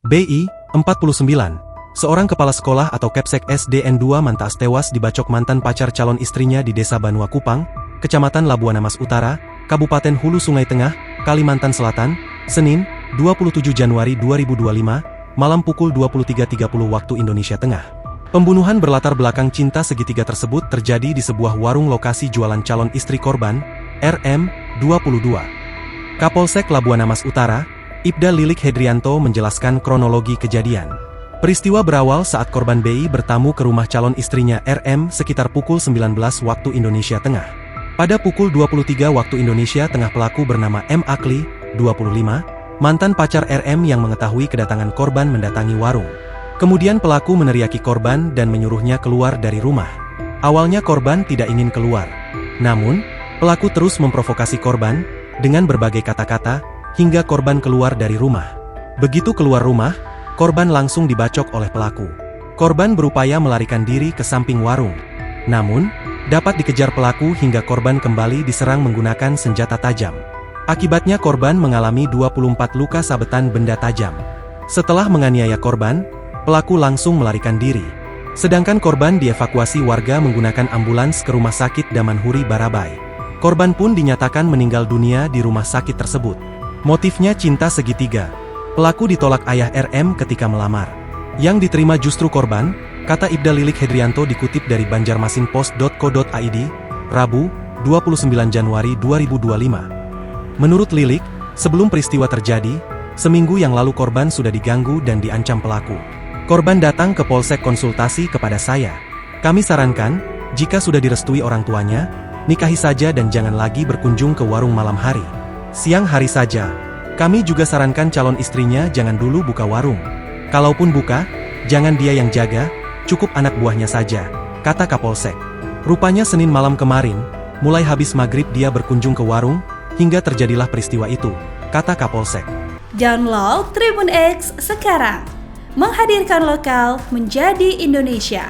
BI, 49. Seorang kepala sekolah atau Kepsek SDN 2 Mantas tewas dibacok mantan pacar calon istrinya di Desa Banua Kupang, Kecamatan Labuan Amas Utara, Kabupaten Hulu Sungai Tengah, Kalimantan Selatan, Senin, 27 Januari 2025, malam pukul 23.30 waktu Indonesia Tengah. Pembunuhan berlatar belakang cinta segitiga tersebut terjadi di sebuah warung lokasi jualan calon istri korban, RM, 22. Kapolsek Labuan Amas Utara, Ibda Lilik Hedrianto menjelaskan kronologi kejadian. Peristiwa berawal saat korban BI bertamu ke rumah calon istrinya RM sekitar pukul 19 waktu Indonesia Tengah. Pada pukul 23 waktu Indonesia Tengah pelaku bernama M. Akli, 25, mantan pacar RM yang mengetahui kedatangan korban mendatangi warung. Kemudian pelaku meneriaki korban dan menyuruhnya keluar dari rumah. Awalnya korban tidak ingin keluar. Namun, pelaku terus memprovokasi korban dengan berbagai kata-kata hingga korban keluar dari rumah. Begitu keluar rumah, korban langsung dibacok oleh pelaku. Korban berupaya melarikan diri ke samping warung. Namun, dapat dikejar pelaku hingga korban kembali diserang menggunakan senjata tajam. Akibatnya korban mengalami 24 luka sabetan benda tajam. Setelah menganiaya korban, pelaku langsung melarikan diri. Sedangkan korban dievakuasi warga menggunakan ambulans ke Rumah Sakit Damanhuri Barabai. Korban pun dinyatakan meninggal dunia di rumah sakit tersebut. Motifnya cinta segitiga. Pelaku ditolak ayah RM ketika melamar. Yang diterima justru korban, kata Ibda Lilik Hedrianto dikutip dari banjarmasinpost.co.id, Rabu, 29 Januari 2025. Menurut Lilik, sebelum peristiwa terjadi, seminggu yang lalu korban sudah diganggu dan diancam pelaku. Korban datang ke Polsek konsultasi kepada saya. Kami sarankan, jika sudah direstui orang tuanya, nikahi saja dan jangan lagi berkunjung ke warung malam hari. Siang hari saja. Kami juga sarankan calon istrinya jangan dulu buka warung. Kalaupun buka, jangan dia yang jaga, cukup anak buahnya saja, kata Kapolsek. Rupanya Senin malam kemarin, mulai habis maghrib dia berkunjung ke warung, hingga terjadilah peristiwa itu, kata Kapolsek. Download Tribun X sekarang, menghadirkan lokal menjadi Indonesia.